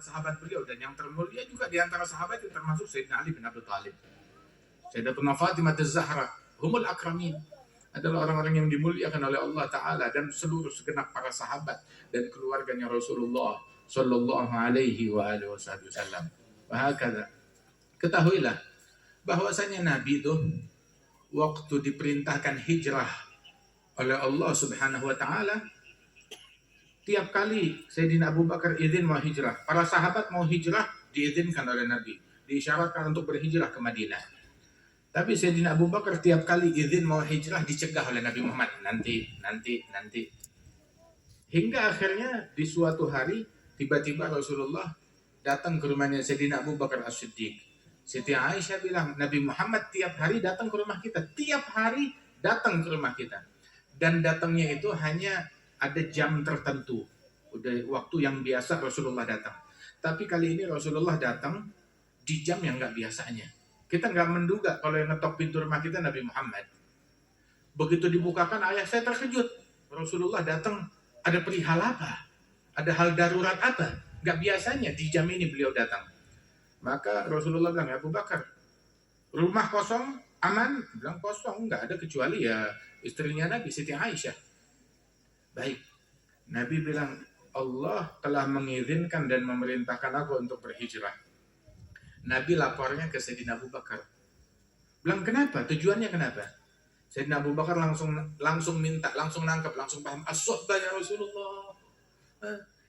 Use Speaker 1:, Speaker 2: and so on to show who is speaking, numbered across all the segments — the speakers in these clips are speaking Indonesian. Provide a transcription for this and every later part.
Speaker 1: sahabat beliau, dan yang termulia juga di antara sahabat itu termasuk Sayyidina Ali bin Abi Thalib, Sayyidatuna Fatimah Az-Zahra, humul akramin, adalah orang-orang yang dimuliakan oleh Allah Ta'ala, dan seluruh segenap para sahabat dan keluarganya Rasulullah Sallallahu Alaihi Wasallam. Bahakala, ketahuilah bahwasanya Nabi itu waktu diperintahkan hijrah oleh Allah Subhanahu Wa Ta'ala, tiap kali Sayyidina Abu Bakar izin mau hijrah, para sahabat mau hijrah diizinkan oleh Nabi, diisyaratkan untuk berhijrah ke Madinah. Tapi Sayyidina Abu Bakar tiap kali izin mau hijrah dicegah oleh Nabi Muhammad, nanti. Hingga akhirnya di suatu hari tiba-tiba Rasulullah datang ke rumahnya Sayyidina Abu Bakar As-Siddiq. Siti Aisyah bilang, Nabi Muhammad tiap hari datang ke rumah kita, tiap hari datang ke rumah kita. Dan datangnya itu hanya ada jam tertentu, udah waktu yang biasa Rasulullah datang. Tapi kali ini Rasulullah datang di jam yang nggak biasanya. Kita nggak menduga kalau yang ngetok pintu rumah kita Nabi Muhammad. Begitu dibukakan, ayah saya terkejut. Rasulullah datang, ada perihal apa? Ada hal darurat apa? Nggak biasanya di jam ini beliau datang. Maka Rasulullah bilang, Abu Bakar, rumah kosong, aman? Bilang kosong, nggak ada kecuali ya istrinya Nabi, Siti Aisyah. Baik, Nabi bilang, Allah telah mengizinkan dan memerintahkan aku untuk berhijrah. Nabi lapornya ke Sayyidina Abu Bakar. Bilang, kenapa? Tujuannya kenapa? Sayyidina Abu Bakar langsung minta, langsung nangkep, langsung paham. As-suhbah ya Rasulullah.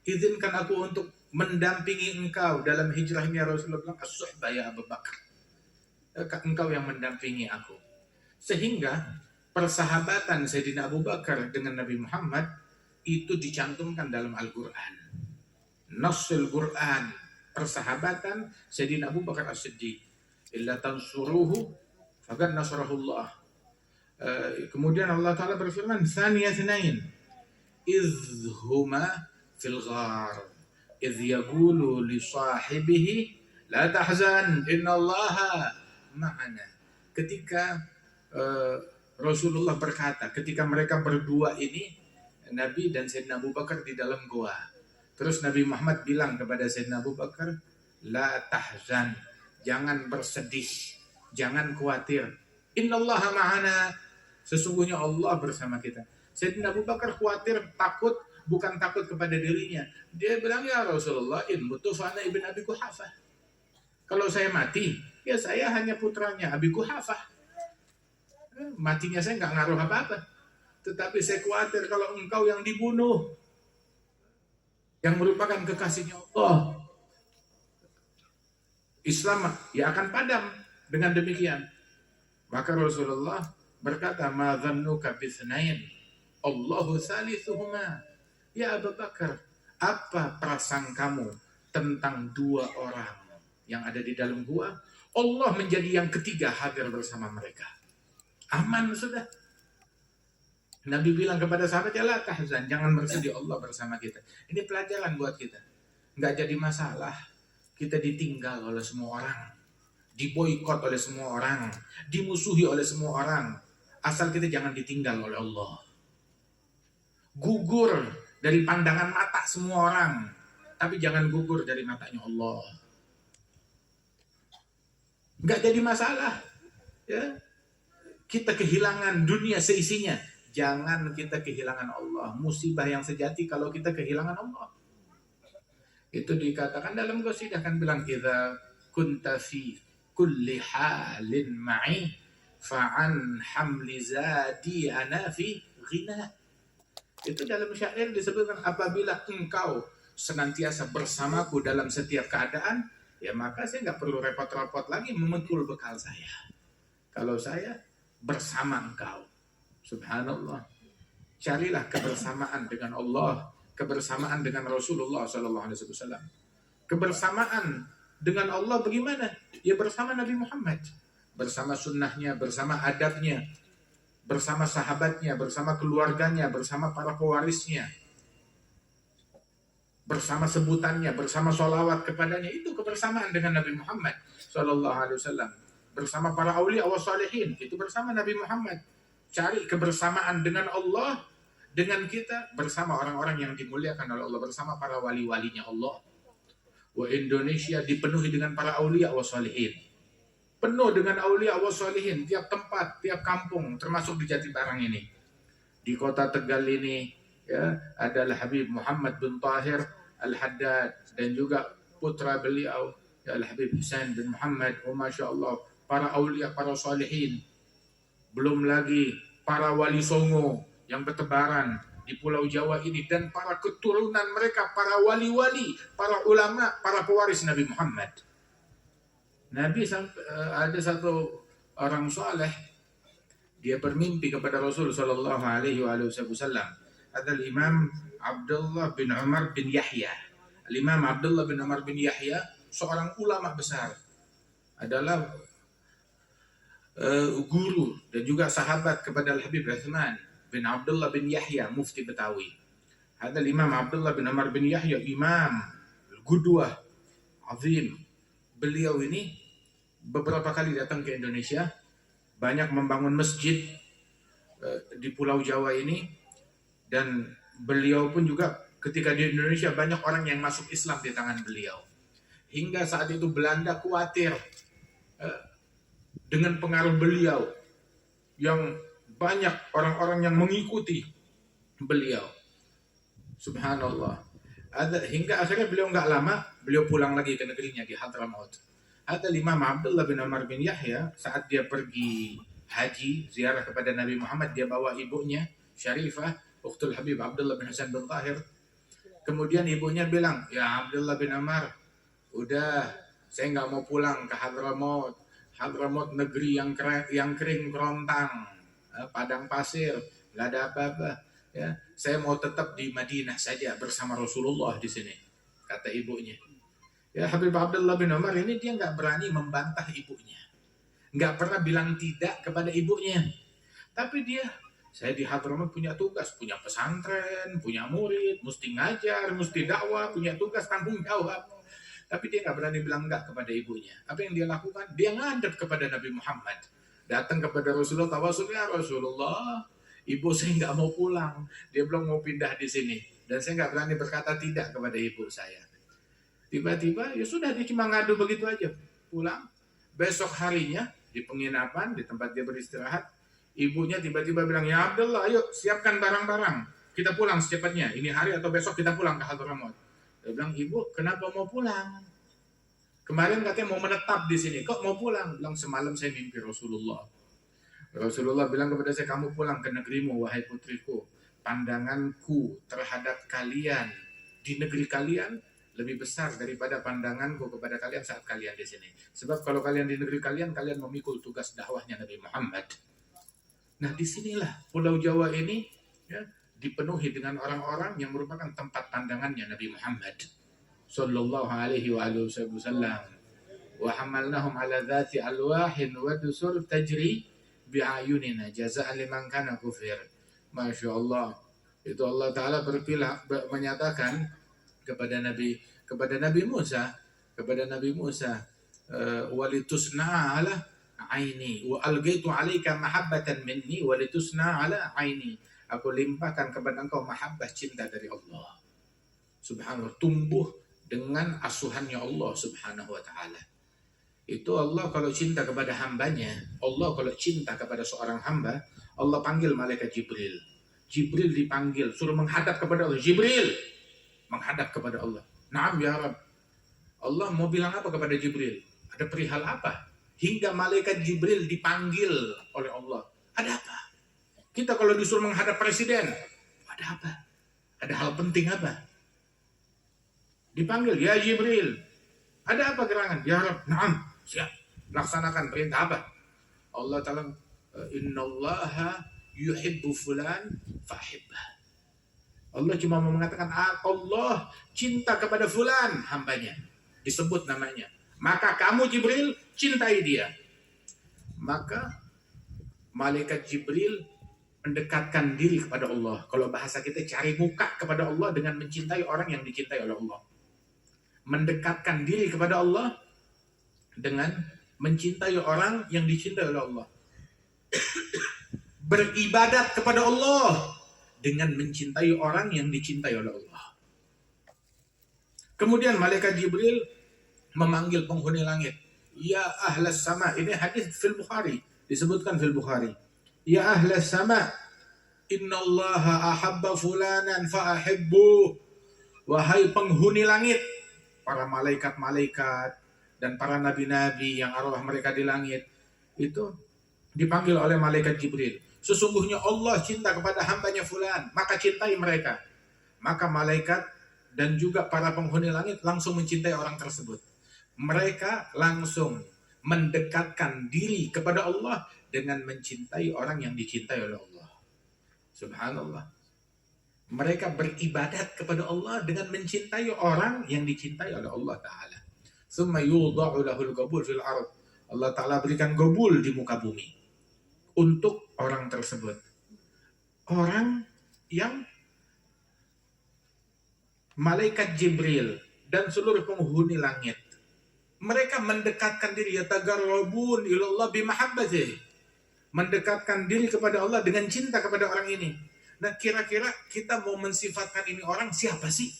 Speaker 1: Izinkan aku untuk mendampingi engkau dalam hijrahnya Rasulullah. Bilang, as-suhbah ya Abu Bakar. Engkau yang mendampingi aku. Sehingga persahabatan Sayyidina Abu Bakar dengan Nabi Muhammad itu dicantumkan dalam Al-Quran. Nassul Quran, persahabatan Sayyidina Abu Bakar As-Siddiq. Illa tansuruhu faqad nasrahullah. Kemudian Allah Ta'ala berfirman, Thaniya thnain idh huma fil ghar idh yaqulu li sahibihi la tahzan innallaha ma'ana. Ketika Rasulullah berkata, ketika mereka berdua ini, Nabi dan Sayyidina Abu Bakar di dalam gua. Terus Nabi Muhammad bilang kepada Sayyidina Abu Bakar, la tahzan, jangan bersedih, jangan khawatir. Innallaha ma'ana, sesungguhnya Allah bersama kita. Sayyidina Abu Bakar khawatir, takut, bukan takut kepada dirinya. Dia bilang, ya Rasulullah, in mutu fana ibn Abi Quhafah. Kalau saya mati, ya saya hanya putranya Abi Quhafah. Matinya saya nggak ngaruh apa-apa. Tetapi saya khawatir kalau engkau yang dibunuh, yang merupakan kekasihnya Allah, Islam ya akan padam dengan demikian. Maka Rasulullah berkata, ma dhannuka bitsnain Allahu thalithuhuma. Ya Abu Bakar, apa prasangkamu tentang dua orang yang ada di dalam gua? Allah menjadi yang ketiga hadir bersama mereka. Aman sudah. Nabi bilang kepada sahabat, ya la tahzan, jangan bersedih, Allah bersama kita. Ini pelajaran buat kita. Nggak jadi masalah kita ditinggal oleh semua orang, diboikot oleh semua orang, dimusuhi oleh semua orang. Asal kita jangan ditinggal oleh Allah. Gugur dari pandangan mata semua orang, tapi jangan gugur dari matanya Allah. Nggak jadi masalah. Ya. Kita kehilangan dunia seisinya, jangan kita kehilangan Allah. Musibah yang sejati kalau kita kehilangan Allah. Itu dikatakan dalam qasidah, kan bilang, idza kunta fi kulli halin ma'i fa'an hamli zadi ana fi ghina. Itu dalam syair disebutkan, apabila engkau senantiasa bersamaku dalam setiap keadaan, ya maka saya nggak perlu repot-repot lagi memikul bekal saya. Kalau saya bersama engkau. Subhanallah. Carilah kebersamaan dengan Allah, kebersamaan dengan Rasulullah SAW. Kebersamaan dengan Allah bagaimana? Ya bersama Nabi Muhammad, bersama sunnahnya, bersama adabnya, bersama sahabatnya, bersama keluarganya, bersama para pewarisnya, bersama sebutannya, bersama sholawat kepadanya. Itu kebersamaan dengan Nabi Muhammad SAW. Bersama para aulia wa salihin, itu bersama Nabi Muhammad. Cari kebersamaan dengan Allah, dengan kita, bersama orang-orang yang dimuliakan oleh Allah, bersama para wali-walinya Allah. Indonesia dipenuhi dengan para aulia wa sholihin. Penuh dengan aulia wa sholihin, tiap tempat, tiap kampung, termasuk di Jatibarang ini. Di kota Tegal ini ya, adalah Habib Muhammad bin Tahir Al-Haddad, dan juga putra beliau ya, Al-Habib Husain bin Muhammad. Masya Allah, para aulia, para sholihin. Belum lagi para wali songo yang bertebaran di Pulau Jawa ini, dan para keturunan mereka, para wali-wali, para ulama, para pewaris Nabi Muhammad. Nabi ada satu orang soleh, dia bermimpi kepada Rasul Sallallahu Alaihi Wasallam. Adalah Imam Abdullah bin Umar bin Yahya. Imam Abdullah bin Umar bin Yahya, seorang ulama besar, adalah guru dan juga sahabat kepada Al-Habib Utsman bin Abdullah bin Yahya, mufti Betawi. Ada Imam Abdullah bin Umar bin Yahya, imam Qudwah azim. Beliau ini beberapa kali datang ke Indonesia, banyak membangun masjid di Pulau Jawa ini, dan beliau pun juga ketika di Indonesia banyak orang yang masuk Islam di tangan beliau. Hingga saat itu Belanda khawatir dengan pengaruh beliau, yang banyak orang-orang yang mengikuti beliau. Subhanallah. Hingga akhirnya beliau nggak lama, beliau pulang lagi ke negerinya di Hadramaut. Ada Imam Abdullah bin Umar bin Yahya, saat dia pergi haji, ziarah kepada Nabi Muhammad, dia bawa ibunya, Syarifah, Ukhtul Habib Abdullah bin Husain bin Tahir. Kemudian ibunya bilang, ya Abdullah bin Umar, udah, saya nggak mau pulang ke Hadramaut. Hadramaut negeri yang kering kerontang, padang pasir, nggak ada apa-apa. Ya, saya mau tetap di Madinah saja bersama Rasulullah di sini, kata ibunya. Ya, Habib Abdullah bin Umar ini dia nggak berani membantah ibunya, nggak pernah bilang tidak kepada ibunya. Tapi dia, saya di Hadramaut punya tugas, punya pesantren, punya murid, mesti ngajar, mesti dakwah, punya tugas tanggung jawab. Tapi dia nggak berani bilang enggak kepada ibunya. Apa yang dia lakukan? Dia ngadep kepada Nabi Muhammad. Datang kepada Rasulullah, tawasul, ya Rasulullah, ibu saya nggak mau pulang. Dia belum mau pindah di sini. Dan saya nggak berani berkata tidak kepada ibu saya. Tiba-tiba, ya sudah, dia cuma ngadu begitu aja. Pulang. Besok harinya, di penginapan, di tempat dia beristirahat, ibunya tiba-tiba bilang, ya Abdullah, ayo siapkan barang-barang. Kita pulang secepatnya. Ini hari atau besok kita pulang ke Hadramaut. Dia bilang, ibu kenapa mau pulang? Kemarin katanya mau menetap di sini, kok mau pulang? Bilang, semalam saya mimpi Rasulullah. Rasulullah bilang kepada saya, kamu pulang ke negerimu, wahai putriku. Pandanganku terhadap kalian di negeri kalian lebih besar daripada pandanganku kepada kalian saat kalian di sini. Sebab kalau kalian di negeri kalian, kalian memikul tugas dakwahnya Nabi Muhammad. Nah, disinilah Pulau Jawa ini, ya, dipenuhi dengan orang-orang yang merupakan tempat pandangannya Nabi Muhammad sallallahu alaihi wasallam. Wa hamalnahum ala dzati alwahin wa dusur tajri bi'ayunina jazaan liman kana kufir. Masya Allah. Itu Allah Ta'ala menyatakan kepada Nabi Musa, walitusna ala aini wa algaitu alaika mahabbatan minni walitusna ala aini. Aku limpahkan kepada engkau mahabbah, cinta dari Allah Subhanahu wa ta'ala, tumbuh dengan asuhannya Allah Subhanahu wa ta'ala. Itu Allah kalau cinta kepada hambanya, Allah kalau cinta kepada seorang hamba, Allah panggil malaikat Jibril. Jibril dipanggil, suruh menghadap kepada Allah. Jibril menghadap kepada Allah. Naam ya Rabb. Allah mau bilang apa kepada Jibril? Ada perihal apa? Hingga malaikat Jibril dipanggil oleh Allah. Ada apa? Kita kalau disuruh menghadap presiden, ada apa? Ada hal penting apa? Dipanggil, ya Jibril, ada apa gerangan? Ya Rabb, na'am, siap, laksanakan perintah apa? Allah Ta'ala, innallaha yuhibbu fulan fahibbah. Allah cuma mau mengatakan, Allah cinta kepada fulan, hambanya, disebut namanya. Maka kamu Jibril, cintai dia. Maka malaikat Jibril mendekatkan diri kepada Allah. Kalau bahasa kita, cari muka kepada Allah dengan mencintai orang yang dicintai oleh Allah. Mendekatkan diri kepada Allah dengan mencintai orang yang dicintai oleh Allah. Beribadat kepada Allah dengan mencintai orang yang dicintai oleh Allah. Kemudian malaikat Jibril memanggil penghuni langit. Ya ahlas sama, ini hadis fil Bukhari, disebutkan fil Bukhari. Ya ahlas sama, innallaha ahabba fulanan fa'ahibbu. Wahai penghuni langit, para malaikat-malaikat dan para nabi-nabi yang arwah mereka di langit, itu dipanggil oleh malaikat Jibril. Sesungguhnya Allah cinta kepada hambanya fulan, maka cintai mereka. Maka malaikat dan juga para penghuni langit langsung mencintai orang tersebut. Mereka langsung mendekatkan diri kepada Allah dengan mencintai orang yang dicintai oleh Allah. Subhanallah. Mereka beribadat kepada Allah dengan mencintai orang yang dicintai oleh Allah Ta'ala. Thumma yudha'u lahul qabul fil ard. Allah Ta'ala berikan qabul di muka bumi untuk orang tersebut. Orang yang malaikat Jibril dan seluruh penghuni langit, mereka mendekatkan diri, yatagarrabun ilallah bimahabbatihi, mendekatkan diri kepada Allah dengan cinta kepada orang ini. Nah, kira-kira kita mau mensifatkan ini orang siapa sih?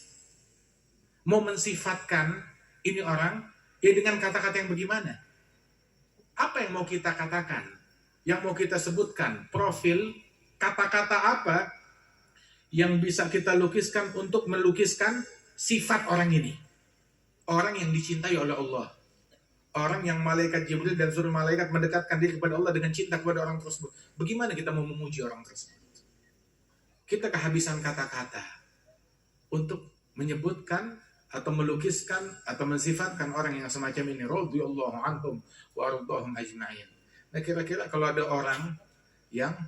Speaker 1: Mau mensifatkan ini orang ya dengan kata-kata yang bagaimana? Apa yang mau kita katakan? Yang mau kita sebutkan? Profil, kata-kata apa yang bisa kita lukiskan untuk melukiskan sifat orang ini? Orang yang dicintai oleh Allah. Orang yang malaikat Jibril dan seluruh malaikat mendekatkan diri kepada Allah dengan cinta kepada orang tersebut. Bagaimana kita mau memuji orang tersebut? Kita kehabisan kata-kata untuk menyebutkan atau melukiskan atau mensifatkan orang yang semacam ini. Radhiyallahu anhum wa ardahum ajma'in. Nah, kira-kira kalau ada orang yang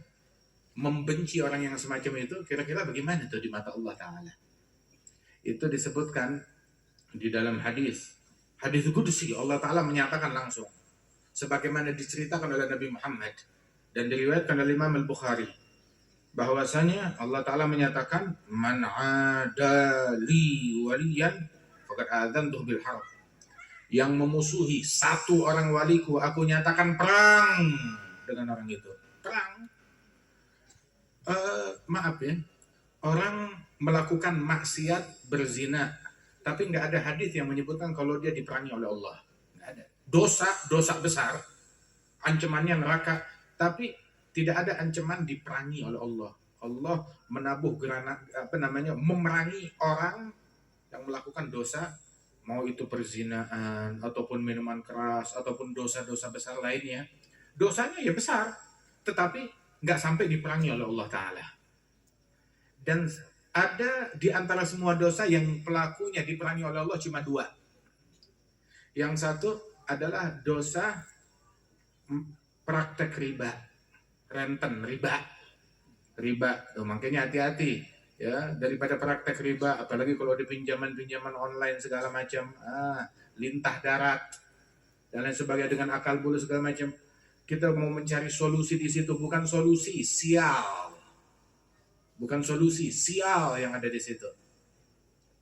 Speaker 1: membenci orang yang semacam itu, kira-kira bagaimana itu di mata Allah Ta'ala? Itu disebutkan di dalam hadis qudsi. Allah Ta'ala menyatakan langsung sebagaimana diceritakan oleh Nabi Muhammad dan diriwayatkan oleh Imam Al-Bukhari, bahwasanya Allah Ta'ala menyatakan, man adali waliyan faqad adzantuhu bil harb. Yang memusuhi satu orang waliku, aku nyatakan perang dengan orang itu. Perang. Maaf ya, orang melakukan maksiat, berzina, tapi nggak ada hadis yang menyebutkan kalau dia diperangi oleh Allah. Nggak ada. Dosa besar, ancamannya neraka, tapi tidak ada ancaman diperangi oleh Allah. Allah menabuh granat, memerangi orang yang melakukan dosa, mau itu perzinaan ataupun minuman keras ataupun dosa-dosa besar lainnya. Dosanya ya besar, tetapi nggak sampai diperangi oleh Allah Ta'ala. Dan ada di antara semua dosa yang pelakunya diperangi oleh Allah cuma dua. Yang satu adalah dosa praktek riba. Renten, riba. Makanya hati-hati ya, daripada praktek riba, apalagi kalau di pinjaman online segala macam, lintah darat dan lain sebagainya dengan akal bulu segala macam. Kita mau mencari solusi di situ, bukan solusi, sial. Bukan solusi, sial yang ada di situ.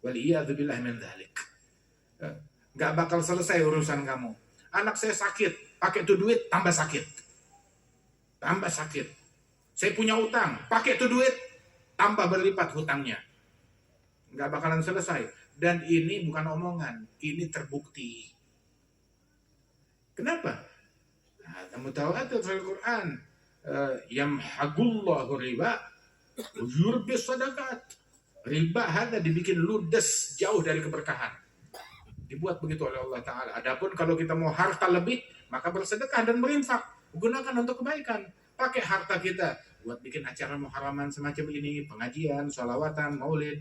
Speaker 1: Waliyadzubillah min dzalik. Gak bakal selesai urusan kamu. Anak saya sakit, pakai tuh duit tambah sakit. Tambah sakit. Saya punya utang, pakai tuh duit, tambah berlipat hutangnya. Nggak bakalan selesai. Dan ini bukan omongan, ini terbukti. Kenapa? Nah, kamu tahu itu dalam Quran, yamhaqullahu riba, yurbis sadaqat. Riba hanya dibikin ludes, jauh dari keberkahan. Dibuat begitu oleh Allah Ta'ala. Adapun kalau kita mau harta lebih, maka bersedekah dan berinfak. Gunakan untuk kebaikan. Pakai harta kita buat bikin acara muharaman semacam ini, pengajian, sholawatan, maulid.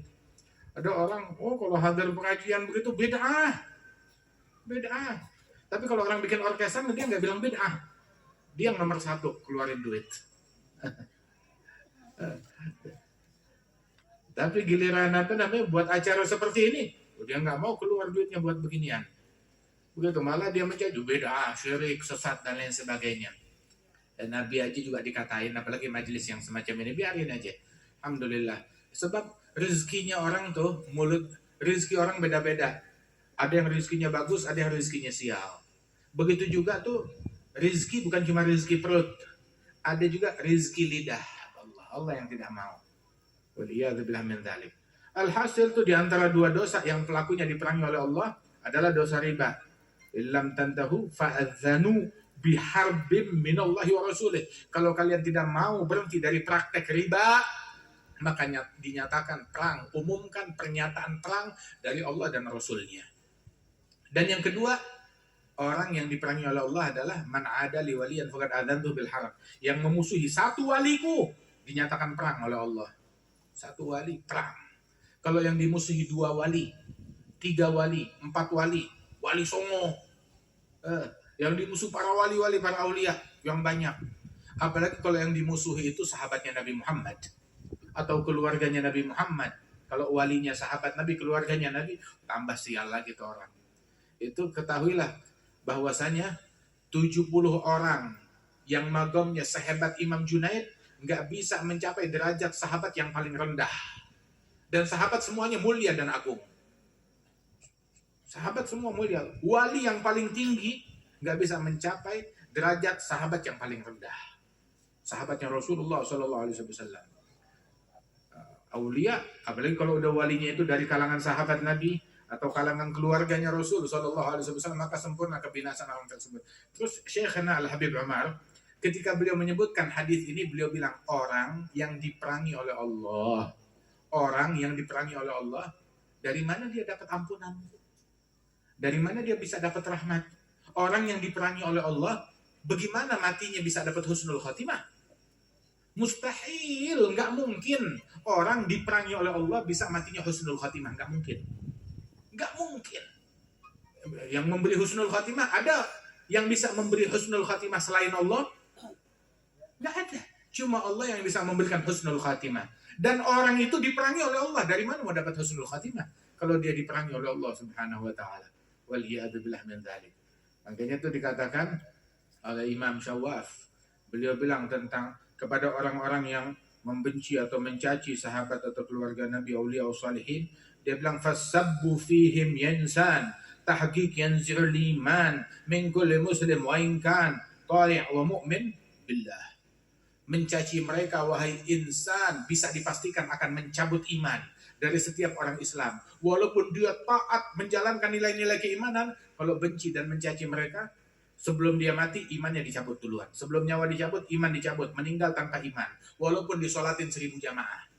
Speaker 1: Ada orang, kalau hadir pengajian begitu bid'ah. Tapi kalau orang bikin orkesan, dia nggak bilang bid'ah. Dia yang nomor satu keluarin duit. Tapi giliran buat acara seperti ini, dia nggak mau keluar duitnya buat beginian. Begitu, malah dia menjadi bid'ah, syirik, sesat dan lain sebagainya. Dan Nabi aja juga dikatain, apalagi majelis yang semacam ini, biarin aja. Alhamdulillah. Sebab rezekinya orang tuh, rezeki orang beda-beda. Ada yang rezekinya bagus, ada yang rezekinya sial. Begitu juga tuh, rezeki bukan cuma rezeki perut. Ada juga rezeki lidah. Allah yang tidak mau. Waliyadzubillah min dzalik. Alhasil tuh di antara dua dosa yang pelakunya diperangi oleh Allah adalah dosa riba. illam tantahu fa'adzanu biharbim minallahi wa rasulih. Kalau kalian tidak mau berhenti dari praktek riba, makanya dinyatakan perang, umumkan pernyataan perang dari Allah dan Rasulnya. Dan yang kedua, orang yang diperangi oleh Allah adalah man ada li waliyan faqad adantu bil harb. Yang memusuhi satu waliku dinyatakan perang oleh Allah. Satu wali perang. Kalau yang dimusuhi 2 wali, 3 wali, 4 wali, wali songo, yang dimusuh para wali-wali, para aulia yang banyak. Apalagi kalau yang dimusuhi itu sahabatnya Nabi Muhammad atau keluarganya Nabi Muhammad. Kalau walinya sahabat Nabi, keluarganya Nabi, tambah sial lagi tuh orang. Itu ketahuilah bahwasanya 70 orang yang magomnya sehebat Imam Junaid nggak bisa mencapai derajat sahabat yang paling rendah. Dan sahabat semuanya mulia dan agung. Sahabat semua mulia. Wali yang paling tinggi nggak bisa mencapai derajat sahabat yang paling rendah. Sahabatnya Rasulullah SAW. Aulia, apalagi kalau udah walinya itu dari kalangan sahabat Nabi atau kalangan keluarganya Rasul SAW, maka sempurna kebinasaan orang tersebut. Terus Syekhna Al-Habib Umar, ketika beliau menyebutkan hadis ini, beliau bilang orang yang diperangi oleh Allah. Orang yang diperangi oleh Allah, dari mana dia dapat ampunan? Dari mana dia bisa dapat rahmat? Orang yang diperangi oleh Allah, bagaimana matinya bisa dapat husnul khotimah? Mustahil, nggak mungkin orang diperangi oleh Allah bisa matinya husnul khotimah, nggak mungkin. Nggak mungkin. Yang memberi husnul khotimah, ada yang bisa memberi husnul khotimah selain Allah? Nggak ada. Cuma Allah yang bisa memberikan husnul khotimah. Dan orang itu diperangi oleh Allah. Dari mana mau dapat husnul khotimah? Kalau dia diperangi oleh Allah Subhanahu wa ta'ala. Waliyadzubillah min dzalik. Makanya itu dikatakan oleh Imam Syawaf. Beliau bilang tentang kepada orang-orang yang membenci atau mencaci sahabat atau keluarga Nabi, aulia atau salihin, dia bilang fasabbu fihim yansan tahqiq yanzil iman min kulli muslim wa in kan tali' wa mu'min billah. Mencaci mereka wahai insan bisa dipastikan akan mencabut iman dari setiap orang Islam. Walaupun dia taat menjalankan nilai-nilai keimanan, kalau benci dan mencaci mereka, sebelum dia mati imannya dicabut duluan. Sebelum nyawa dicabut, iman dicabut, meninggal tanpa iman. Walaupun disolatin 1000 jamaah.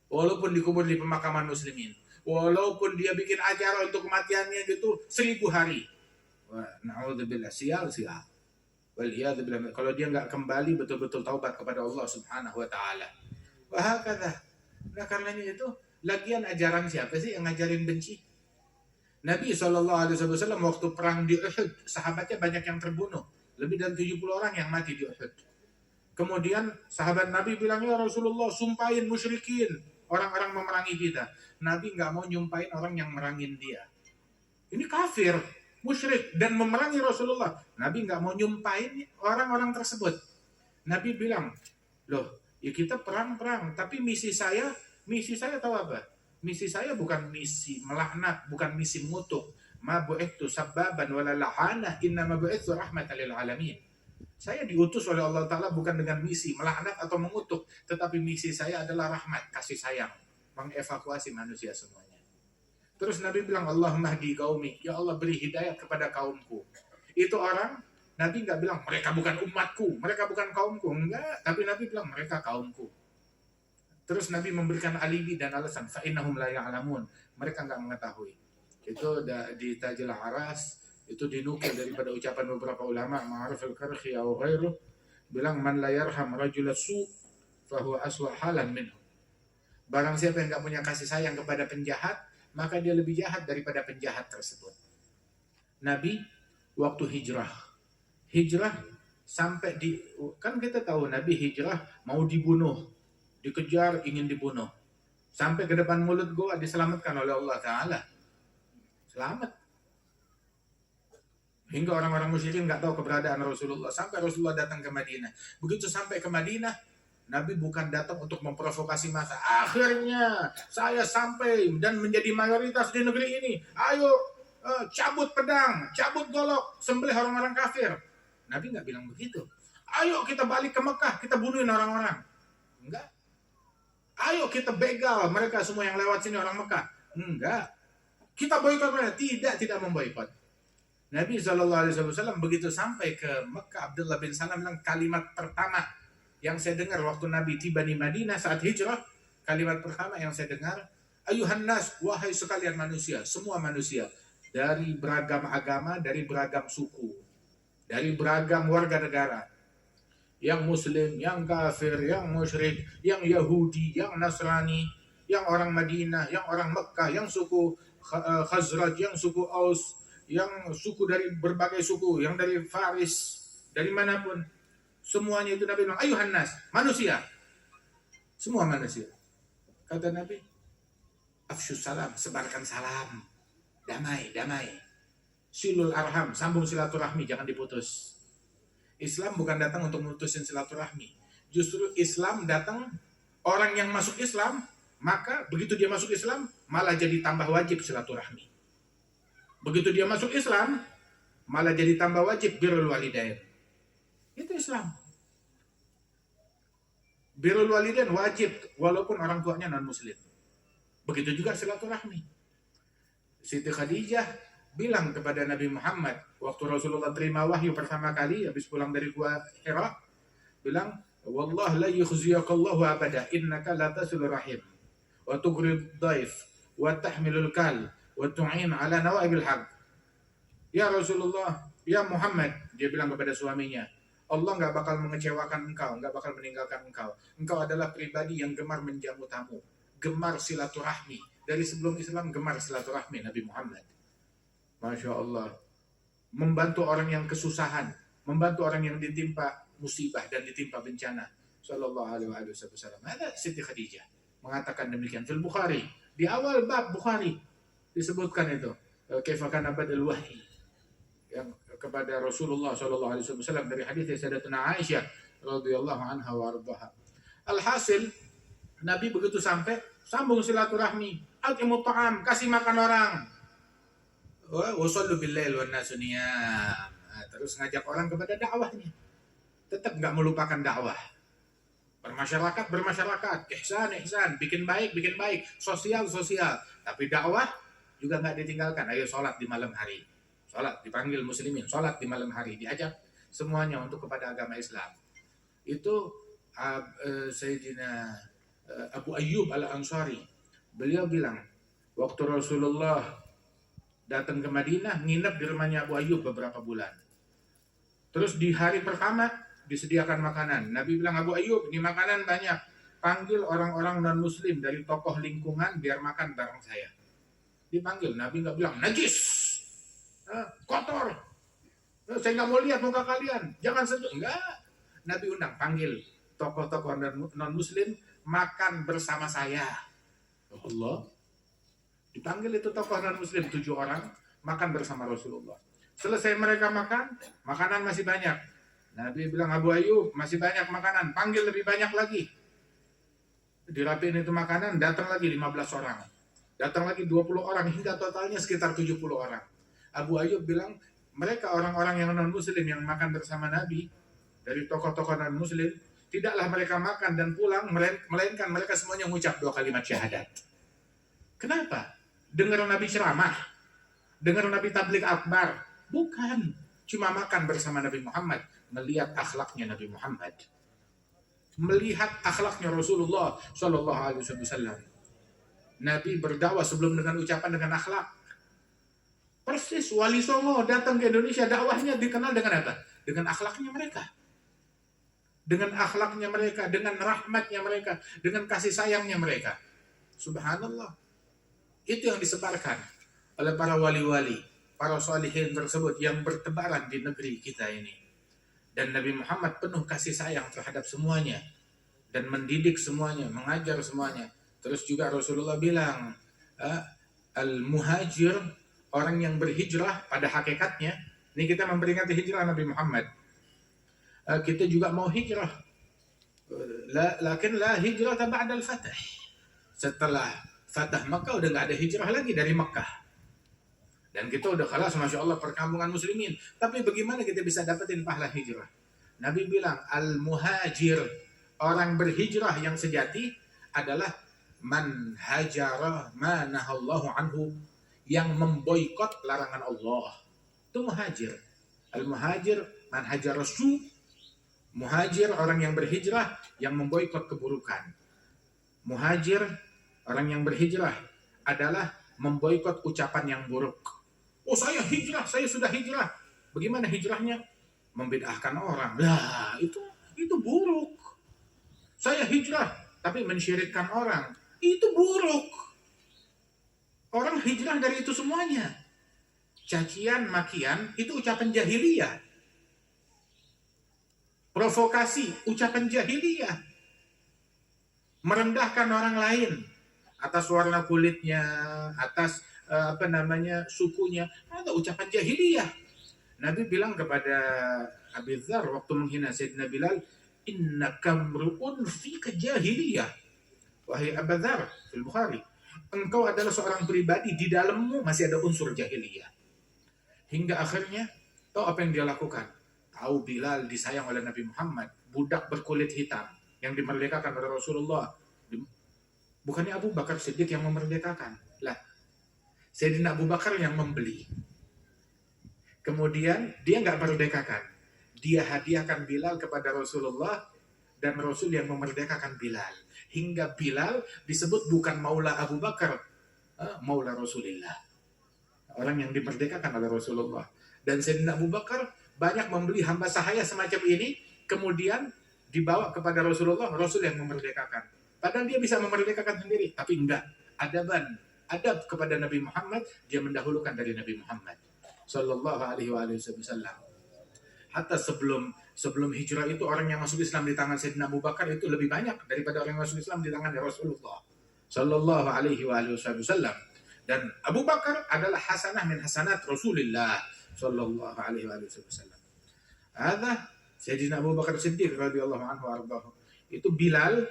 Speaker 1: Walaupun dikubur di pemakaman muslimin. Walaupun dia bikin acara untuk kematiannya gitu 1000 hari. Na'udzubillah, sial. Kalau dia nggak kembali betul-betul taubat kepada Allah Subhanahu wa ta'ala. Wahakadha. Nah karenanya itu, lagian ajaran siapa sih yang ngajarin benci? Nabi SAW waktu perang di Uhud, sahabatnya banyak yang terbunuh. Lebih dari 70 orang yang mati di Uhud. Kemudian sahabat Nabi bilang, ya Rasulullah, sumpahin musyrikin. Orang-orang memerangi kita. Nabi nggak mau nyumpahin orang yang merangin dia. Ini kafir, musyrik, dan memerangi Rasulullah. Nabi nggak mau nyumpahin orang-orang tersebut. Nabi bilang, loh, ya kita perang-perang, tapi misi saya tahu apa? Misi saya bukan misi melaknat, bukan misi mengutuk. Ma bu'ithu sabbaban wala la'ana, inna ma bu'ithu rahmatan lil alamin. Saya diutus oleh Allah Ta'ala bukan dengan misi melaknat atau mengutuk, tetapi misi saya adalah rahmat, kasih sayang, mengevakuasi manusia semuanya. Terus Nabi bilang, Allahumma hdi qaumi, ya Allah beri hidayah kepada kaumku. Itu orang, Nabi nggak bilang mereka bukan umatku, mereka bukan kaumku, enggak, tapi Nabi bilang mereka kaumku. Terus Nabi memberikan alibi dan alasan, fa innahum la ya'lamun, mereka nggak mengetahui. Itu di Tajil Aras, itu dinukil daripada ucapan beberapa ulama, Ma'arif al-Karhi atau ghairuh, bilang man la yarham rajul su fa huwa aswa halan minhu. Barang siapa yang nggak punya kasih sayang kepada penjahat, maka dia lebih jahat daripada penjahat tersebut. Nabi waktu hijrah sampai kan kita tahu Nabi hijrah mau dibunuh, dikejar, ingin dibunuh. Sampai ke depan mulut gua diselamatkan oleh Allah Ta'ala. Selamat. Hingga orang-orang musyrikin nggak tahu keberadaan Rasulullah. Sampai Rasulullah datang ke Madinah. Begitu sampai ke Madinah, Nabi bukan datang untuk memprovokasi massa. Akhirnya saya sampai dan menjadi mayoritas di negeri ini. Ayo cabut pedang, cabut golok, sembelih orang-orang kafir. Nabi nggak bilang begitu. Ayo kita balik ke Mekah, kita bunuhin orang-orang. Enggak. Ayo kita begal mereka semua yang lewat sini orang Mekah. Enggak. Kita boikot mereka. Tidak memboikot. Nabi SAW begitu sampai ke Mekah, Abdullah bin Salam bilang, kalimat pertama yang saya dengar waktu Nabi tiba di Madinah saat hijrah, kalimat pertama yang saya dengar, ayuhan nas, wahai sekalian manusia, semua manusia, dari beragam agama, dari beragam suku, dari beragam warga negara, yang muslim, yang kafir, yang musyrik, yang Yahudi, yang Nasrani, yang orang Madinah, yang orang Mekah, yang suku Khazraj, yang suku Aus, yang suku dari berbagai suku, yang dari Faris, dari manapun, semuanya itu Nabi bilang, ayuhan nas, manusia, semua manusia. Kata Nabi, afsyus salam, sebarkan salam, damai, damai. Silul arham, sambung silaturahmi, jangan diputus. Islam bukan datang untuk memutusin silaturahmi. Justru Islam datang, orang yang masuk Islam, maka begitu dia masuk Islam, malah jadi tambah wajib silaturahmi. Begitu dia masuk Islam, malah jadi tambah wajib birrul walidain. Itu Islam. Birrul walidain wajib, walaupun orang tuanya non-muslim. Begitu juga silaturahmi. Siti Khadijah bilang kepada Nabi Muhammad, waktu Rasulullah terima wahyu pertama kali, habis pulang dari Gua Hira, bilang, Wallah la yukhziyakallahu abada, innaka la tasilur rahim, wa tughrid daif, wa tahmilul kal, wa tu'in ala nawaibil haq. Ya Rasulullah, ya Muhammad, dia bilang kepada suaminya, Allah nggak bakal mengecewakan engkau, nggak bakal meninggalkan engkau. Engkau adalah pribadi yang gemar menjamu tamu, gemar silaturahmi. Dari sebelum Islam gemar silaturahmi Nabi Muhammad. Masya Allah. Membantu orang yang kesusahan, membantu orang yang ditimpa musibah dan ditimpa bencana. Sallallahu alaihi wasallam. Ada Siti Khadijah mengatakan demikian. Fil Bukhari, di awal bab Bukhari disebutkan itu. Kaifa kana badal wahyi, yang kepada Rasulullah sallallahu alaihi wasallam dari hadis Sayyidatina Aisyah radhiyallahu anha wa ardhaha. Alhasil Nabi begitu sampai sambung silaturahmi, atimut ta'am, kasih makan orang. Wa sallu bil lail wan nasu niyam. Terus ngajak orang kepada dakwahnya. Tetap enggak melupakan dakwah. Bermasyarakat, ihsan, bikin baik, sosial. Tapi dakwah juga enggak ditinggalkan. Ayo sholat di malam hari. Sholat, dipanggil muslimin, sholat di malam hari. Diajak semuanya untuk kepada agama Islam. Itu Sayyidina Abu Ayyub al-Ansari. Beliau bilang, waktu Rasulullah datang ke Madinah, nginep di rumahnya Abu Ayyub beberapa bulan. Terus di hari pertama disediakan makanan. Nabi bilang, Abu Ayyub, ini makanan banyak. Panggil orang-orang non-muslim dari tokoh lingkungan biar makan bareng saya. Dipanggil, Nabi nggak bilang, najis, kotor, saya nggak mau lihat muka kalian, jangan sentuh. Enggak. Nabi undang, panggil tokoh-tokoh non-muslim makan bersama saya. Allah. Dipanggil itu tokoh non-muslim 7 orang makan bersama Rasulullah. Selesai mereka makan, makanan masih banyak. Nabi bilang, Abu Ayyub, masih banyak makanan, panggil lebih banyak lagi. Dirapiin itu makanan, datang lagi 15 orang. Datang lagi 20 orang, hingga totalnya sekitar 70 orang. Abu Ayyub bilang, mereka orang-orang yang non-muslim yang makan bersama Nabi, dari tokoh-tokoh non-muslim, tidaklah mereka makan dan pulang, melainkan mereka semuanya mengucap 2 kalimat syahadat. Kenapa? Dengar Nabi ceramah, dengar Nabi tabligh akbar? Bukan, cuma makan bersama Nabi Muhammad, melihat akhlaknya Nabi Muhammad, melihat akhlaknya Rasulullah Shallallahu Alaihi Wasallam. Nabi berdakwah sebelum dengan ucapan dengan akhlak. Persis Wali Songo datang ke Indonesia, dakwahnya dikenal dengan apa? Dengan akhlaknya mereka. Dengan akhlaknya mereka, dengan rahmatnya mereka, dengan kasih sayangnya mereka. Subhanallah. Itu yang disebarkan oleh para wali-wali, para sholihin tersebut yang bertebaran di negeri kita ini. Dan Nabi Muhammad penuh kasih sayang terhadap semuanya. Dan mendidik semuanya, mengajar semuanya. Terus juga Rasulullah bilang, al-muhajir, orang yang berhijrah pada hakikatnya, ini kita memperingati hijrah Nabi Muhammad. Kita juga mau hijrah. Lakin la hijrah ba'da al-fatah. Setelah Fatah Makkah udah nggak ada hijrah lagi dari Makkah. Dan kita udah khalas, Masya Allah, perkampungan muslimin. Tapi bagaimana kita bisa dapetin pahala hijrah? Nabi bilang, al-muhajir, orang berhijrah yang sejati adalah man hajara ma nahallahu anhu, yang memboikot larangan Allah. itu muhajir. Al-muhajir man hajar su, muhajir orang yang berhijrah yang memboikot keburukan. Muhajir orang yang berhijrah adalah memboikot ucapan yang buruk. Oh, saya hijrah, saya sudah hijrah. Bagaimana hijrahnya? Membid'ahkan orang. Lah, itu buruk. Saya hijrah tapi mensyirikkan orang. Itu buruk. Orang hijrah dari itu semuanya. Cacian, makian, itu ucapan jahiliyah. Provokasi, ucapan jahiliyah. Merendahkan orang lain atas warna kulitnya, atas sukunya, ada ucapan jahiliyah. Nabi bilang kepada Abi Dzar waktu menghina Sayyidina Bilal, innaka mru'un fika jahiliyah. Wahai Abu Dzar, fil Bukhari, engkau adalah seorang pribadi, di dalammu masih ada unsur jahiliyah. Hingga akhirnya, tahu apa yang dia lakukan? Tahu Bilal disayang oleh Nabi Muhammad, budak berkulit hitam yang dimerdekakan oleh Rasulullah. Bukannya Abu Bakar Siddiq yang memerdekakan. Lah, Sayyidina Abu Bakar yang membeli. Kemudian dia nggak merdekakan. Dia hadiahkan Bilal kepada Rasulullah dan Rasul yang memerdekakan Bilal. Hingga Bilal disebut bukan Maula Abu Bakar, Maula Rasulullah. Orang yang dimerdekakan oleh Rasulullah. Dan Sayyidina Abu Bakar banyak membeli hamba sahaya semacam ini, kemudian dibawa kepada Rasulullah, Rasul yang memerdekakan. Padahal dia bisa memerdekakan sendiri, tapi enggak. Adab kepada Nabi Muhammad, dia mendahulukan dari Nabi Muhammad sallallahu alaihi wasallam. Hatta sebelum hijrah itu orang yang masuk Islam di tangan Sayyidina Abu Bakar itu lebih banyak daripada orang yang masuk Islam di tangan Rasulullah sallallahu alaihi wasallam. Dan Abu Bakar adalah hasanah min hasanat Rasulullah sallallahu alaihi wasallam. Ada Sayyidina Abu Bakar Siddiq radhiyallahu anhu ardahu. Itu Bilal,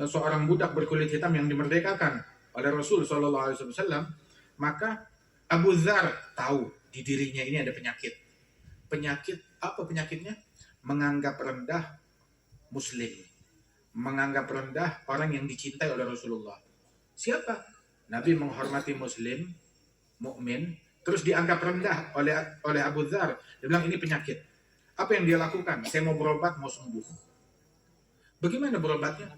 Speaker 1: seorang budak berkulit hitam yang dimerdekakan oleh Rasul sallallahu alaihi wasallam. Maka Abu Dzar tahu di dirinya ini ada penyakit. Penyakit apa penyakitnya? Menganggap rendah Muslim, menganggap rendah orang yang dicintai oleh Rasulullah. Siapa? Nabi menghormati Muslim, mukmin, terus dianggap rendah oleh Abu Dzar. Dia bilang ini penyakit. Apa yang dia lakukan? Saya mau berobat, mau sembuh. Bagaimana berobatnya?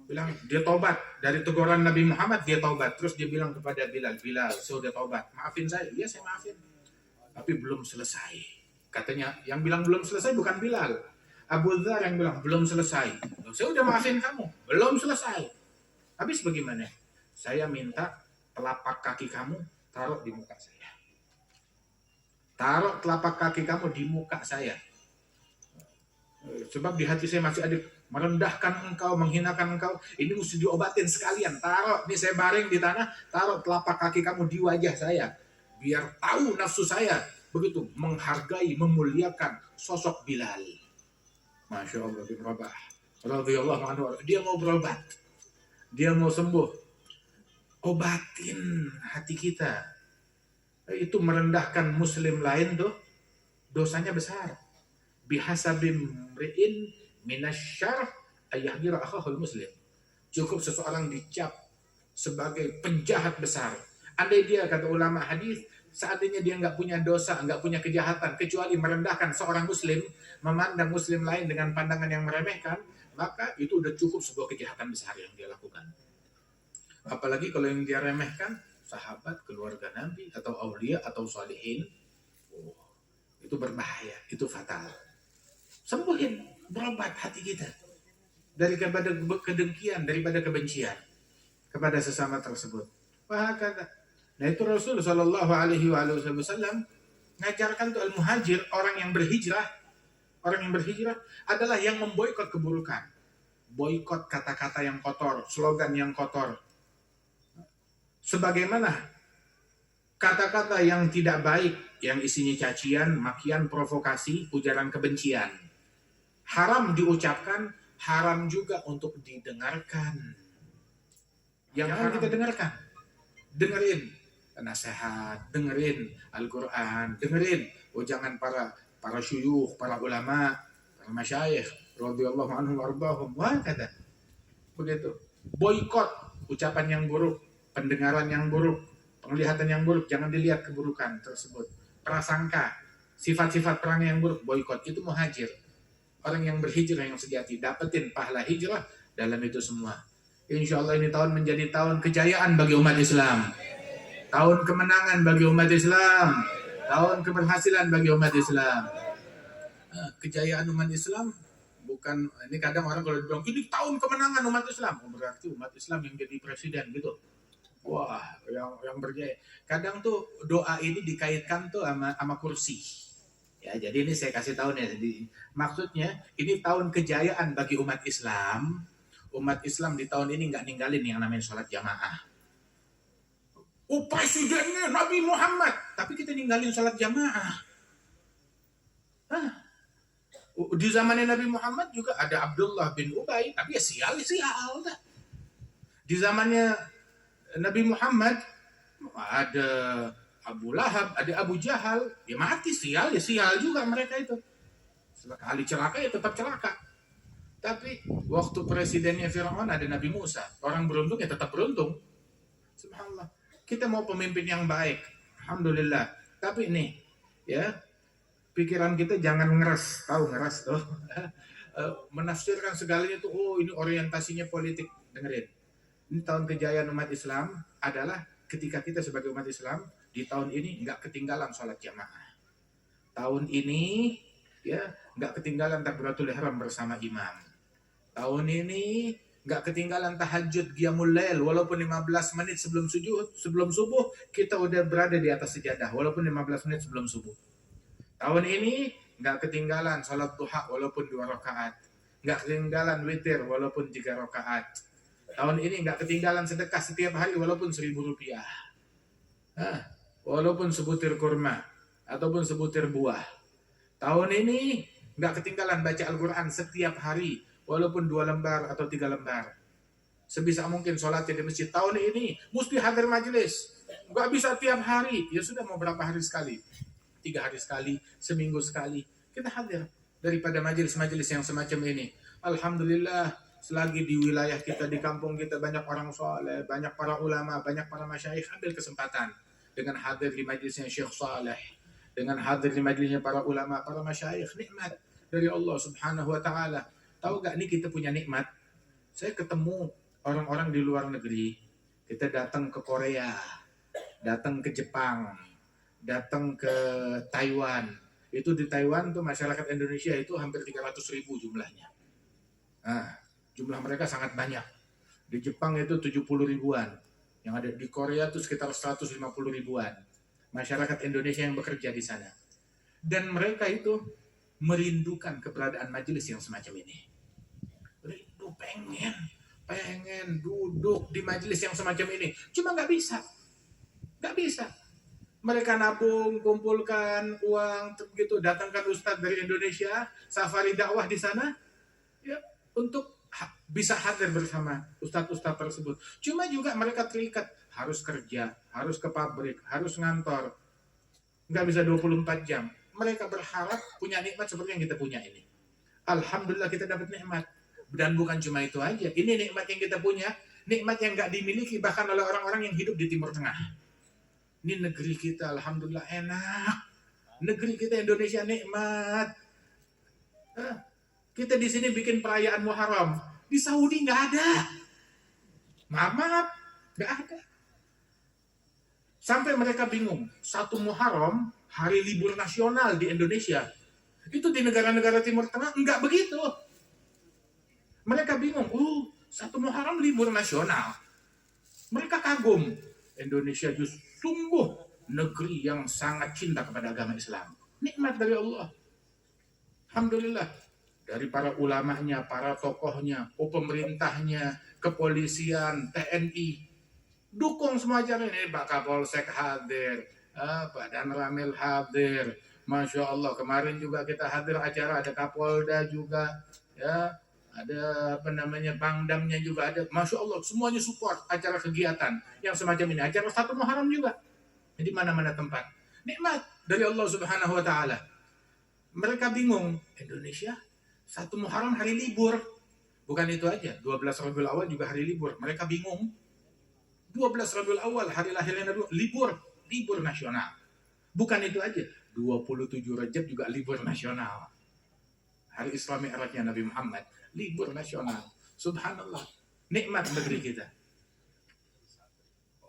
Speaker 1: Bilang dia taubat dari teguran Nabi Muhammad, dia taubat. Terus dia bilang kepada Bilal, saya udah taubat, maafin saya. Iya, saya maafin, tapi belum selesai. Katanya yang bilang belum selesai bukan Bilal, Abu Dzar yang bilang belum selesai. Saya udah maafin kamu, belum selesai. Habis bagaimana? Saya minta telapak kaki kamu taruh di muka saya. Taruh telapak kaki kamu di muka saya. Sebab di hati saya masih ada merendahkan engkau, menghinakan engkau. Ini mesti diobatin sekalian. Taruh, ini saya baring di tanah, taruh telapak kaki kamu di wajah saya. Biar tahu nafsu saya. Begitu, menghargai, memuliakan sosok Bilal. Masya Allah bin Rabah radhiyallahu anhu. Dia mau berobat, dia mau sembuh. Obatin hati kita. Itu merendahkan Muslim lain tuh dosanya besar. Bihasabim ri'in minasyarr ayahdira akhahul muslim. Cukup seseorang dicap sebagai penjahat besar. Andai dia, kata ulama hadis, seandainya dia nggak punya dosa, nggak punya kejahatan, kecuali merendahkan seorang muslim, memandang muslim lain dengan pandangan yang meremehkan, maka itu udah cukup sebuah kejahatan besar yang dia lakukan. Apalagi kalau yang dia remehkan sahabat, keluarga Nabi, atau aulia, atau salihin, itu berbahaya, itu fatal. Sembuhin, berobat hati kita daripada kedengkian, daripada kebencian kepada sesama tersebut. Nah itu Rasul Shallallahu Alaihi Wasallam ngajarkan tuh al-muhajir, orang yang berhijrah adalah yang memboikot keburukan, boikot kata-kata yang kotor, slogan yang kotor. Sebagaimana kata-kata yang tidak baik, yang isinya cacian, makian, provokasi, ujaran kebencian. Haram diucapkan, haram juga untuk didengarkan. Yang harus kita dengarkan, dengerin nasihat, dengerin Al-Quran, dengerin ujangan para syuyukh, para ulama, para masyayikh, radhiyallahu anhum warbahum, kata begitu. Boikot ucapan yang buruk, pendengaran yang buruk, penglihatan yang buruk, jangan dilihat keburukan tersebut. prasangka, sifat-sifat perang yang buruk, boikot. Itu muhajir. Orang yang berhijrah yang sejati, dapetin pahala hijrah dalam itu semua. Insya Allah ini tahun menjadi tahun kejayaan bagi umat Islam. Tahun kemenangan bagi umat Islam. Tahun keberhasilan bagi umat Islam. Kejayaan umat Islam bukan, ini kadang orang kalau bilang ini tahun kemenangan umat Islam, berarti umat Islam yang jadi presiden gitu. Wah, yang berjaya. Kadang tuh doa ini dikaitkan tuh sama kursi. Ya, jadi ini saya kasih tahu nih. Jadi, maksudnya ini tahun kejayaan bagi umat Islam. Umat Islam di tahun ini nggak ninggalin yang namanya sholat jamaah. Oh, presidennya Nabi Muhammad, tapi kita ninggalin sholat jamaah. Di zamannya Nabi Muhammad juga ada Abdullah bin Ubay, tapi ya sial. Di zamannya Nabi Muhammad ada Abu Lahab, ada Abu Jahal, ya mati sial juga mereka itu. Sekali celaka ya tetap celaka. Tapi waktu presidennya Fir'aun ada Nabi Musa, orang beruntung ya tetap beruntung. Subhanallah. Kita mau pemimpin yang baik, alhamdulillah. Tapi nih, ya pikiran kita jangan ngeres, tahu ngeres tuh. Menafsirkan segalanya tuh, oh ini orientasinya politik. Dengerin. Ini tahun kejayaan umat Islam adalah ketika kita sebagai umat Islam di tahun ini nggak ketinggalan sholat jamaah. Tahun ini ya nggak ketinggalan takbiratul ihram bersama imam. Tahun ini nggak ketinggalan tahajud qiyamul lail walaupun 15 menit sebelum subuh kita udah berada di atas sejadah walaupun 15 menit sebelum subuh. Tahun ini nggak ketinggalan sholat duha walaupun 2 rakaat. Nggak ketinggalan witir walaupun 3 rakaat. Tahun ini nggak ketinggalan sedekah setiap hari walaupun 1.000 rupiah. Walaupun sebutir kurma ataupun sebutir buah. Tahun ini nggak ketinggalan baca Al-Quran setiap hari walaupun 2 lembar atau 3 lembar. Sebisa mungkin sholatnya di masjid. Tahun ini mesti hadir majelis. Nggak bisa tiap hari. Ya sudah mau berapa hari sekali? 3 hari sekali, seminggu sekali. Kita hadir daripada majelis-majelis yang semacam ini. Alhamdulillah, selagi di wilayah kita, di kampung kita banyak orang soleh, banyak para ulama, banyak para masyayikh, ambil kesempatan dengan hadir di majelisnya Syekh Saleh, dengan hadir di majelisnya para ulama, para masyayikh, nikmat dari Allah Subhanahu wa taala. Tahu gak nih kita punya nikmat? Saya ketemu orang-orang di luar negeri. Kita datang ke Korea, datang ke Jepang, datang ke Taiwan. Itu di Taiwan tuh masyarakat Indonesia itu hampir 300.000 jumlahnya. Jumlah mereka sangat banyak. Di Jepang itu 70 ribuan. Yang ada di Korea itu sekitar 150 ribuan. Masyarakat Indonesia yang bekerja di sana. Dan mereka itu merindukan keberadaan majelis yang semacam ini. Rindu, pengen duduk di majelis yang semacam ini. Cuma nggak bisa. Mereka nabung, kumpulkan uang, gitu, datangkan ustadz dari Indonesia, safari dakwah di sana, ya, untuk bisa hadir bersama ustadz-ustadz tersebut. Cuma juga mereka terikat, harus kerja, harus ke pabrik, harus ngantor. Nggak bisa 24 jam. Mereka berharap punya nikmat seperti yang kita punya ini. Alhamdulillah kita dapat nikmat. Dan bukan cuma itu aja. Ini nikmat yang kita punya, nikmat yang nggak dimiliki bahkan oleh orang-orang yang hidup di Timur Tengah. Ini negeri kita, alhamdulillah enak. Negeri kita Indonesia nikmat. Kita di sini bikin perayaan Muharram. Di Saudi nggak ada. Maaf, nggak ada. Sampai mereka bingung. 1 Muharram, hari libur nasional di Indonesia. Itu di negara-negara Timur Tengah nggak begitu. Mereka bingung. 1 Muharram libur nasional. Mereka kagum. Indonesia justru sungguh negeri yang sangat cinta kepada agama Islam. Nikmat dari Allah. Alhamdulillah. Dari para ulamanya, para tokohnya, pemerintahnya, kepolisian, TNI. Dukung semua acara ini. Pak Kapolsek hadir. Pak Dan Ramil hadir. Masya Allah. Kemarin juga kita hadir acara. Ada Kapolda juga. Ya. Ada Pangdamnya juga ada. Masya Allah, semuanya support acara kegiatan yang semacam ini. Acara 1 Muharram juga. Di mana-mana tempat. Nikmat dari Allah Subhanahu wa taala. Mereka bingung, Indonesia 1 Muharram hari libur. Bukan itu aja, 12 Rabiul Awal juga hari libur. Mereka bingung. 12 Rabiul Awal hari lahirnya Nabi, libur nasional. Bukan itu aja, 27 Rajab juga libur nasional. Hari Isra Mi'rajnya Nabi Muhammad, libur nasional. Subhanallah, nikmat negeri kita.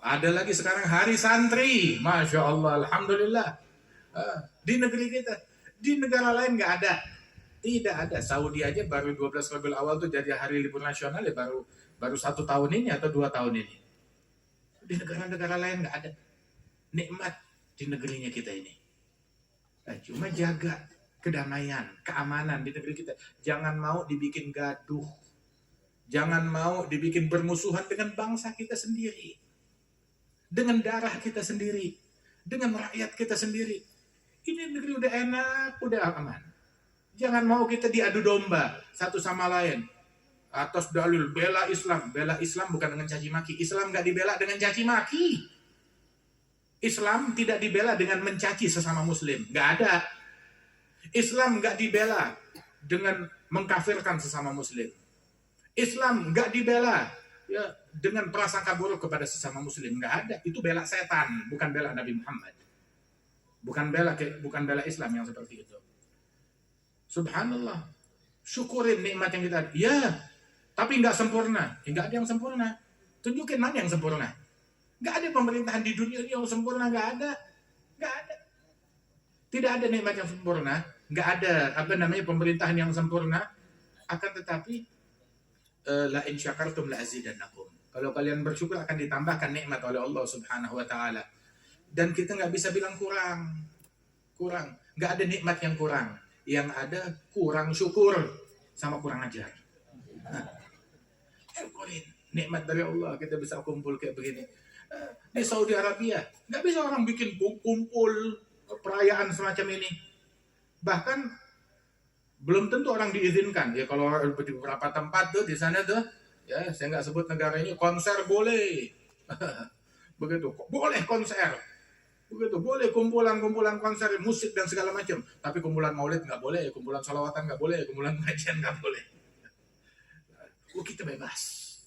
Speaker 1: Ada lagi sekarang hari santri, Masya Allah, Alhamdulillah. Di negeri kita, di negara lain nggak ada. Tidak ada. Saudi aja baru 12 Rabiul Awal tuh jadi hari libur nasional ya baru 1 tahun ini atau 2 tahun ini. Di negara-negara lain nggak ada. Nikmat di negerinya kita ini. Nah, cuma jaga kedamaian, keamanan di negeri kita. Jangan mau dibikin gaduh. Jangan mau dibikin bermusuhan dengan bangsa kita sendiri. Dengan darah kita sendiri. Dengan rakyat kita sendiri. Ini negeri udah enak, udah aman. Jangan mau kita diadu domba satu sama lain. Atas dalil bela Islam. Bela Islam bukan dengan caci maki. Islam nggak dibela dengan caci maki. Islam tidak dibela dengan mencaci sesama muslim. Nggak ada. Islam nggak dibela dengan mengkafirkan sesama muslim. Islam nggak dibela ya dengan prasangka buruk kepada sesama muslim. Nggak ada. Itu bela setan, bukan bela Nabi Muhammad. Bukan bela Islam yang seperti itu. Subhanallah. Syukurin nikmat yang kita ada. Ya, tapi nggak sempurna. Ya, nggak ada yang sempurna. Tunjukin mana yang sempurna. Nggak ada pemerintahan di dunia ini yang sempurna. Nggak ada. Nggak ada. Tidak ada nikmat yang sempurna. Nggak ada pemerintahan yang sempurna. Akan tetapi la in syakartum la azidannakum. Kalau kalian bersyukur akan ditambahkan nikmat oleh Allah Subhanahu wa taala. Dan kita nggak bisa bilang kurang. Nggak ada nikmat yang kurang. Yang ada kurang syukur sama kurang ajar. Syukurin nikmat dari Allah, kita bisa kumpul kayak begini. Di Saudi Arabia nggak bisa orang bikin kumpul perayaan semacam ini. Bahkan belum tentu orang diizinkan. Ya kalau di beberapa tempat tuh di sana tuh, ya saya nggak sebut negara ini, konser boleh. Begitu, boleh konser. Begitu, boleh kumpulan konser, musik dan segala macam. Tapi kumpulan maulid nggak boleh, kumpulan sholawatan nggak boleh, kumpulan pengajian nggak boleh. Kita bebas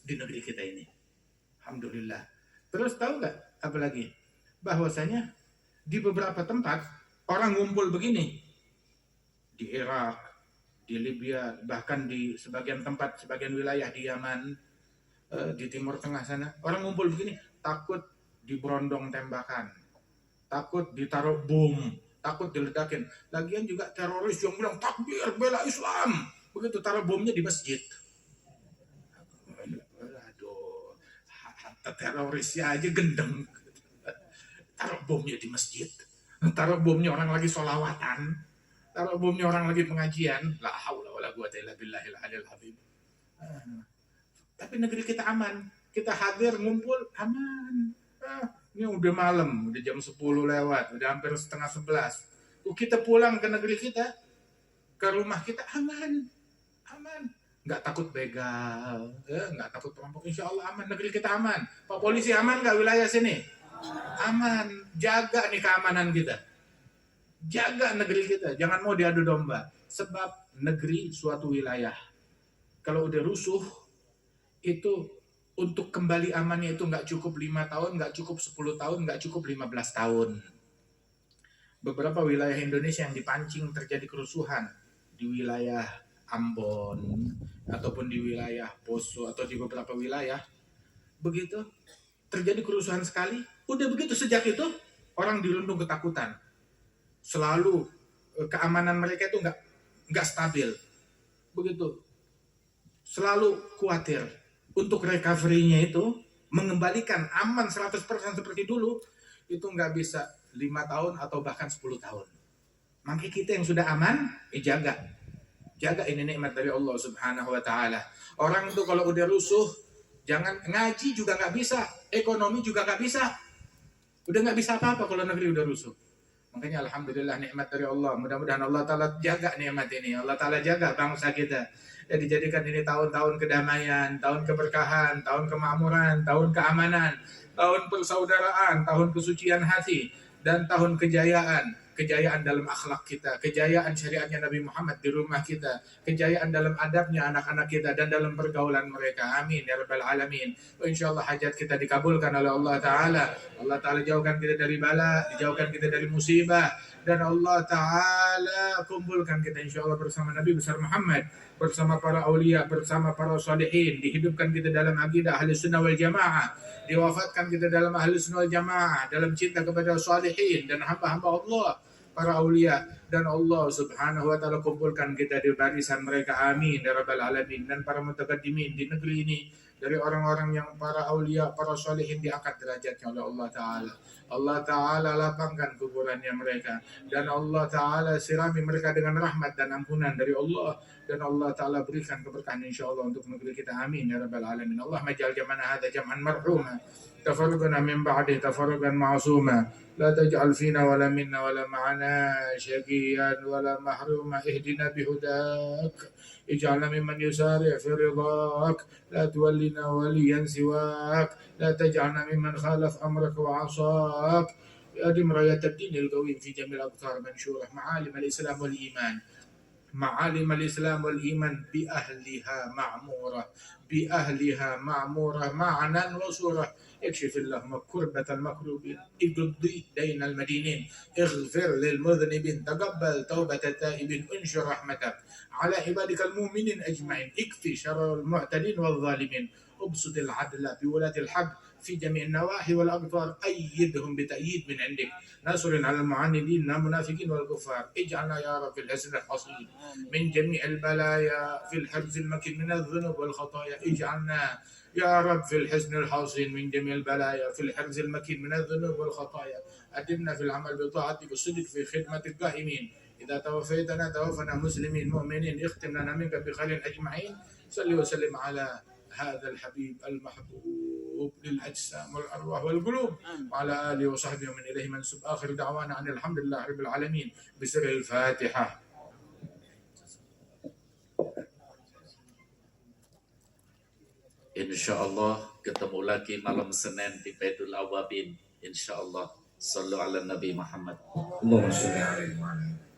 Speaker 1: di negeri kita ini. Alhamdulillah. Terus tahu nggak apa lagi? Bahwasanya di beberapa tempat orang ngumpul begini. Di Irak, di Libya, bahkan di sebagian tempat, sebagian wilayah di Yaman, di Timur Tengah sana, orang ngumpul begini takut diberondong tembakan, takut ditaruh bom, takut diledakin. Lagian juga teroris yang bilang takbir bela Islam, begitu taruh bomnya di masjid. Aduh, terorisnya aja gendeng, taruh bomnya di masjid, taruh bomnya orang lagi sholawatan, taruh bomnya orang lagi pengajian. La haula wala quwata illa billahil aliyil azim. Tapi negeri kita aman, kita hadir ngumpul aman. Ini udah malam, udah jam 10 lewat, udah hampir setengah 11. Kita pulang ke negeri kita, ke rumah kita aman. Nggak takut begal, nggak takut perampok. Insya Allah aman, negeri kita aman. Pak polisi aman nggak wilayah sini? Aman. Jaga nih keamanan kita. Jaga negeri kita, jangan mau diadu domba. Sebab negeri suatu wilayah, kalau udah rusuh, itu untuk kembali amannya itu nggak cukup 5 tahun, nggak cukup 10 tahun, nggak cukup 15 tahun. Beberapa wilayah Indonesia yang dipancing terjadi kerusuhan di wilayah Ambon ataupun di wilayah Poso atau di beberapa wilayah, begitu terjadi kerusuhan sekali, udah begitu sejak itu orang dirundung ketakutan. Selalu keamanan mereka itu nggak stabil, begitu. Selalu khawatir. Untuk recovery-nya itu mengembalikan aman 100% seperti dulu itu nggak bisa 5 tahun atau bahkan 10 tahun. Makanya kita yang sudah aman, jaga ini nikmat dari Allah Subhanahu wa taala. Orang tuh kalau udah rusuh, jangan ngaji juga nggak bisa, ekonomi juga nggak bisa. Udah nggak bisa apa-apa kalau negeri udah rusuh. Makanya alhamdulillah nikmat dari Allah. Mudah-mudahan Allah Ta'ala jaga nikmat ini. Allah Ta'ala jaga bangsa kita. Ya, dijadikan ini tahun-tahun kedamaian, tahun keberkahan, tahun kemakmuran, tahun keamanan, tahun persaudaraan, tahun kesucian hati, dan tahun kejayaan. kejayaan dalam akhlak kita, kejayaan syariatnya Nabi Muhammad di rumah kita, kejayaan dalam adabnya anak-anak kita dan dalam pergaulan mereka. Amin ya rabbal alamin. Insyaallah hajat kita dikabulkan oleh Allah Ta'ala. Allah Ta'ala jauhkan kita dari bala, dijauhkan kita dari musibah, dan Allah Ta'ala kumpulkan kita insyaallah bersama Nabi besar Muhammad, bersama para aulia, bersama para salihin, dihidupkan kita dalam akidah ahli sunnah wal jamaah, diwafatkan kita dalam ahli sunnah wal jamaah, dalam cinta kepada salihin dan hamba-hamba Allah, para aulia, dan Allah subhanahu wa ta'ala kumpulkan kita di barisan mereka. Amin ya rabbal alamin. Dan para mutaqaddimin di negeri ini, dari orang-orang yang para aulia, para salihin, diangkat derajatnya oleh Allah Ta'ala. Allah Ta'ala lapangkan kuburannya mereka, dan Allah Ta'ala sirami mereka dengan rahmat dan ampunan dari Allah, dan Allah Ta'ala berikan keberkahan insyaAllah untuk negeri kita. Amin ya rabbal alamin. Allah majal jamana hadha jam'an marhuma, tafarruqana min ba'dih tafarruqan ma'asuma, لا تجعل فينا ولا منا ولا معنا شقيا ولا محروما، اهدنا بهداك، اجعلنا ممن يسارع في رضاك، لا تولنا وليا سواك، لا تجعلنا ممن خالف أمرك وعصاك. أدم راية الدين القويم في جميع الأقطار منشورة، معالم الإسلام والإيمان، معالم الإسلام والإيمان بأهلها معمورة، بأهلها معمورة معنا وصورة. اكشف اللهم كربة المكروبين، اقضي دين المدينين، اغفر للمذنبين، تقبل توبة التائبين، انشر رحمتك على عبادك المؤمنين أجمعين، اكفي شر المعتدين والظالمين، ابسط العدل بولاة الحق في جميع النواحي والأقطار، أيدهم بتأييد من عندك، نصر على المعاندين المنافقين والكفار، اجعلنا يا رب في الحسن الحصين من جميع البلايا، في الحرز المكين من الذنوب والخطايا، اجعلنا يا رب في الحسن الحصين من جميع البلايا، في الحرز المكين من الذنوب والخطايا، أدمنا في العمل بطاعتك والصدق في خدمة القائمين، إذا توفيتنا توفنا مسلمين مؤمنين، اختم لنا منك بخير أجمعين. صل وسلم على هذا الحبيب المحبوب للأجسام والأرواح والقلوب، وعلى آله وصحبه ومن إليه منسوب. آخر دعوانا عن الحمد لله رب العالمين بسر الفاتحة.
Speaker 2: Insyaallah ketemu lagi malam Senin di Baidul Awabin. Insyaallah. Sallu ala Nabi Muhammad.
Speaker 1: Allahumma shalli alaihi wa sallam.